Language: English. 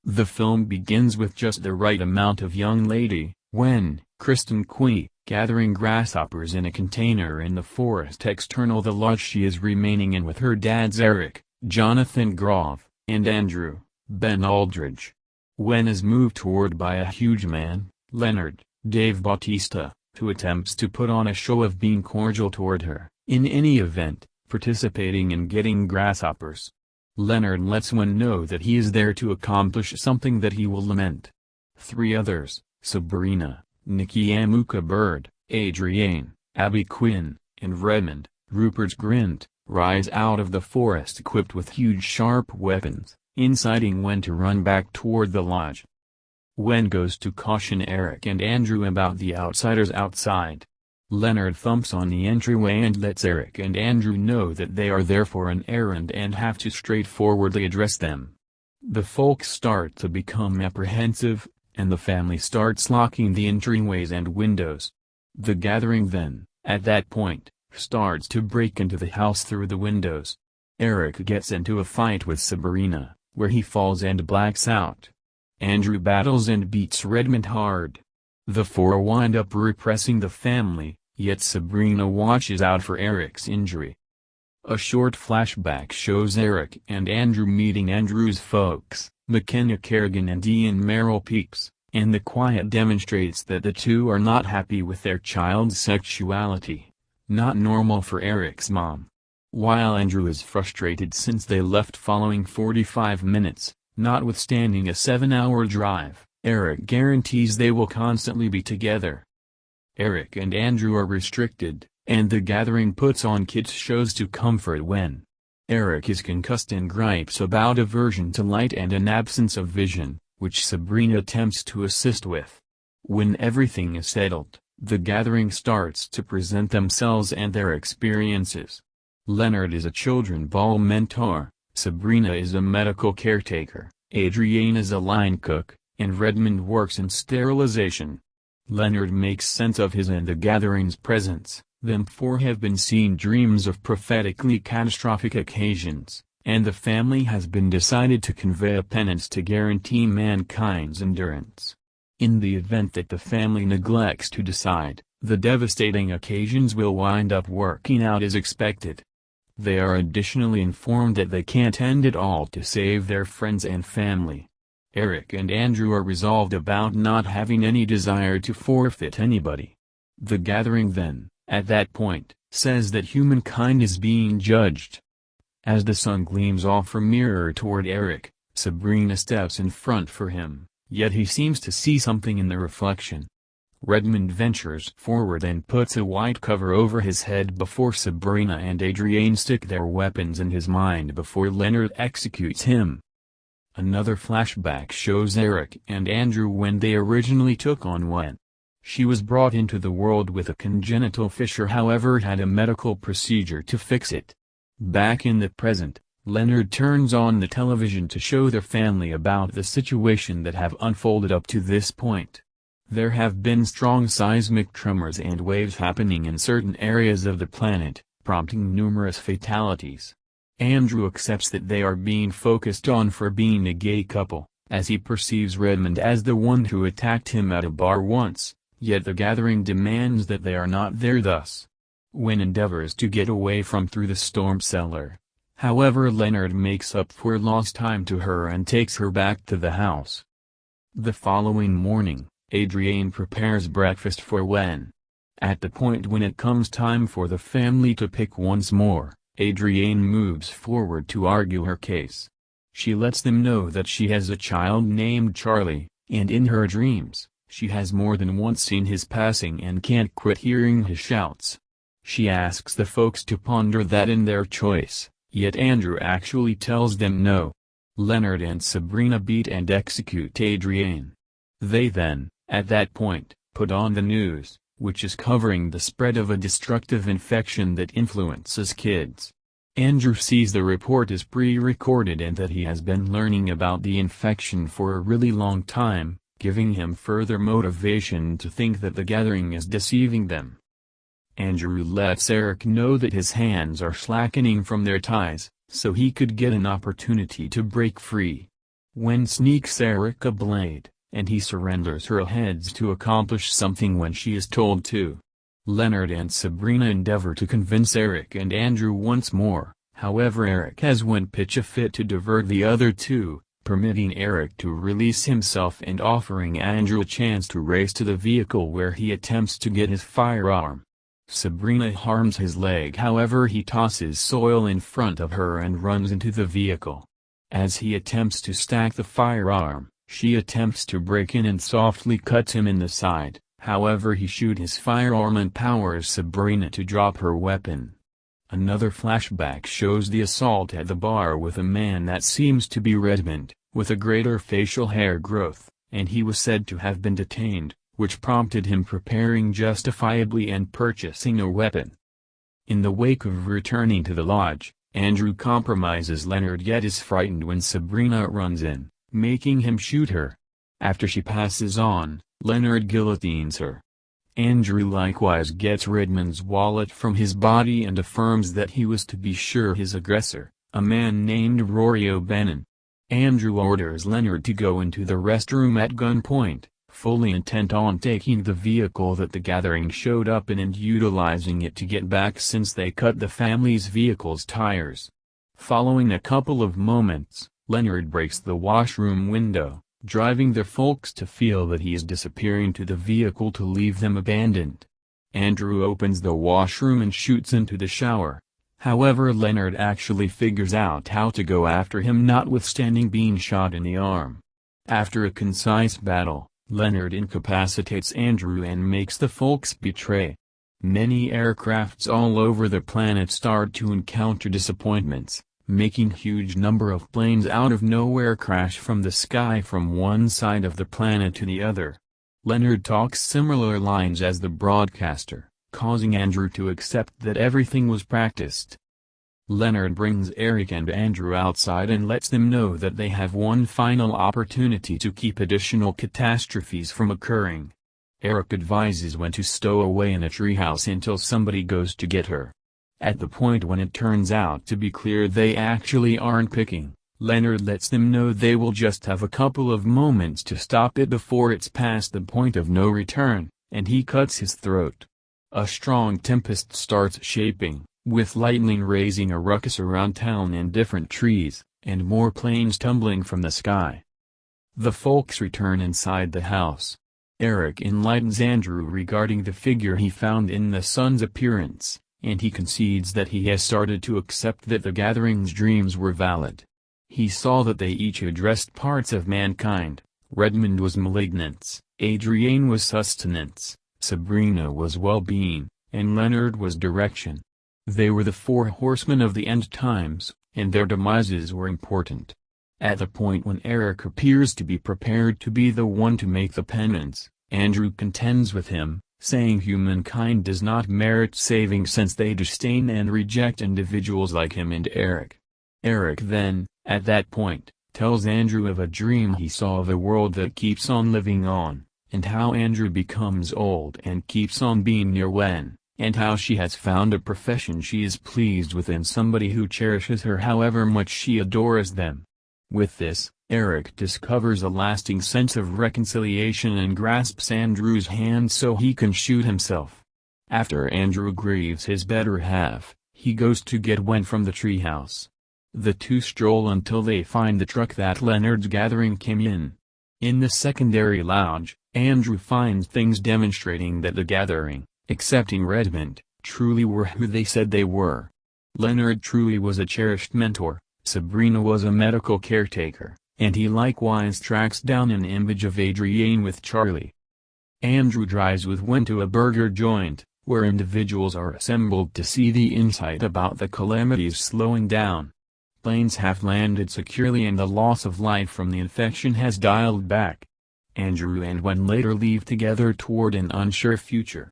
The film begins with just the right amount of young lady, when, Kristen Cui, gathering grasshoppers in a container in the forest external the lodge she is remaining in with her dads Eric, Jonathan Grove, and Andrew, Ben Aldridge. Wen is moved toward by a huge man, Leonard, Dave Bautista, who attempts to put on a show of being cordial toward her, in any event, participating in getting grasshoppers. Leonard lets Wen know that he is there to accomplish something that he will lament. Three others, Sabrina, Nikki Amuka Bird, Adrienne, Abby Quinn, and Redmond, Rupert Grint, rise out of the forest equipped with huge sharp weapons, inciting Wen to run back toward the lodge. Wen goes to caution Eric and Andrew about the outsiders outside. Leonard thumps on the entryway and lets Eric and Andrew know that they are there for an errand and have to straightforwardly address them. The folks start to become apprehensive, and the family starts locking the entryways and windows. The gathering then, at that point, starts to break into the house through the windows. Eric gets into a fight with Sabrina, where he falls and blacks out. Andrew battles and beats Redmond hard. The four wind up repressing the family, yet Sabrina watches out for Eric's injury. A short flashback shows Eric and Andrew meeting Andrew's folks, McKenna Kerrigan and Ian Merrill Peaks, and the quiet demonstrates that the two are not happy with their child's sexuality. Not normal for Eric's mom. While Andrew is frustrated since they left following 45 minutes, notwithstanding a 7-hour drive, Eric guarantees they will constantly be together. Eric and Andrew are restricted, and the gathering puts on kids' shows to comfort Wen. Eric is concussed and gripes about aversion to light and an absence of vision, which Sabrina attempts to assist with. When everything is settled, the gathering starts to present themselves and their experiences. Leonard is a children ball mentor, Sabrina is a medical caretaker, Adrienne is a line cook, and Redmond works in sterilization. Leonard makes sense of his and the gathering's presence. Them four have been seeing dreams of prophetically catastrophic occasions, and the family has been decided to convey a penance to guarantee mankind's endurance. In the event that the family neglects to decide, the devastating occasions will wind up working out as expected. They are additionally informed that they can't end it all to save their friends and family. Eric and Andrew are resolved about not having any desire to forfeit anybody. The gathering then, at that point, says that humankind is being judged. As the sun gleams off her mirror toward Eric, Sabrina steps in front for him, yet he seems to see something in the reflection. Redmond ventures forward and puts a white cover over his head before Sabrina and Adrienne stick their weapons in his mind before Leonard executes him. Another flashback shows Eric and Andrew when they originally took on Wen. She was brought into the world with a congenital fissure, however had a medical procedure to fix it. Back in the present, Leonard turns on the television to show their family about the situation that have unfolded up to this point. There have been strong seismic tremors and waves happening in certain areas of the planet, prompting numerous fatalities. Andrew accepts that they are being focused on for being a gay couple, as he perceives Redmond as the one who attacked him at a bar once, yet the gathering demands that they are not there thus. Wen endeavors to get away from through the storm cellar. However, Leonard makes up for lost time to her and takes her back to the house. The following morning, Adrienne prepares breakfast for Wen. At the point when it comes time for the family to pick once more, Adrienne moves forward to argue her case. She lets them know that she has a child named Charlie, and in her dreams, she has more than once seen his passing and can't quit hearing his shouts. She asks the folks to ponder that in their choice, yet Andrew actually tells them no. Leonard and Sabrina beat and execute Adrienne. They then, at that point, put on the news, which is covering the spread of a destructive infection that influences kids. Andrew sees the report as pre-recorded and that he has been learning about the infection for a really long time, giving him further motivation to think that the gathering is deceiving them. Andrew lets Eric know that his hands are slackening from their ties, so he could get an opportunity to break free. When sneaks Erica Blade, and he surrenders her heads to accomplish something when she is told to. Leonard and Sabrina endeavor to convince Eric and Andrew once more, however Eric has one pitch a fit to divert the other two, permitting Eric to release himself and offering Andrew a chance to race to the vehicle where he attempts to get his firearm. Sabrina harms his leg, however he tosses soil in front of her and runs into the vehicle. As he attempts to stack the firearm, she attempts to break in and softly cuts him in the side, however he shoots his firearm and powers Sabrina to drop her weapon. Another flashback shows the assault at the bar with a man that seems to be Redmond, with a greater facial hair growth, and he was said to have been detained, which prompted him preparing justifiably and purchasing a weapon. In the wake of returning to the lodge, Andrew compromises Leonard yet is frightened when Sabrina runs in, making him shoot her. After she passes on, Leonard guillotines her. Andrew likewise gets Redmond's wallet from his body and affirms that he was to be sure his aggressor, a man named Rory O'Bannon. Andrew orders Leonard to go into the restroom at gunpoint, fully intent on taking the vehicle that the gathering showed up in and utilizing it to get back since they cut the family's vehicle's tires. Following a couple of moments, Leonard breaks the washroom window, driving the folks to feel that he is disappearing to the vehicle to leave them abandoned. Andrew opens the washroom and shoots into the shower. However, Leonard actually figures out how to go after him, notwithstanding being shot in the arm. After a concise battle, Leonard incapacitates Andrew and makes the folks betray. Many aircrafts all over the planet start to encounter disappointments, making huge number of planes out of nowhere crash from the sky from one side of the planet to the other. Leonard talks similar lines as the broadcaster, causing Andrew to accept that everything was practiced. Leonard brings Eric and Andrew outside and lets them know that they have one final opportunity to keep additional catastrophes from occurring. Eric advises when to stow away in a treehouse until somebody goes to get her. At the point when it turns out to be clear they actually aren't picking, Leonard lets them know they will just have a couple of moments to stop it before it's past the point of no return, and he cuts his throat. A strong tempest starts shaping, with lightning raising a ruckus around town and different trees, and more planes tumbling from the sky. The folks return inside the house. Eric enlightens Andrew regarding the figure he found in the son's appearance, and he concedes that he has started to accept that the gathering's dreams were valid. He saw that they each addressed parts of mankind. Redmond was malignance, Adrienne was sustenance, Sabrina was well-being, and Leonard was direction. They were the four horsemen of the end times, and their demises were important. At the point when Eric appears to be prepared to be the one to make the penance, Andrew contends with him, saying humankind does not merit saving since they disdain and reject individuals like him and Eric. Eric then, at that point, tells Andrew of a dream he saw of a world that keeps on living on, and how Andrew becomes old and keeps on being near when, and how she has found a profession she is pleased with and somebody who cherishes her however much she adores them. With this, Eric discovers a lasting sense of reconciliation and grasps Andrew's hand so he can shoot himself. After Andrew grieves his better half, he goes to get Gwen from the treehouse. The two stroll until they find the truck that Leonard's gathering came in. In the secondary lounge, Andrew finds things demonstrating that the gathering, excepting Redmond, truly were who they said they were. Leonard truly was a cherished mentor, Sabrina was a medical caretaker, and he likewise tracks down an image of Adrienne with Charlie. Andrew drives with Gwen to a burger joint, where individuals are assembled to see the insight about the calamities slowing down. Planes have landed securely and the loss of life from the infection has dialed back. Andrew and Gwen later leave together toward an unsure future.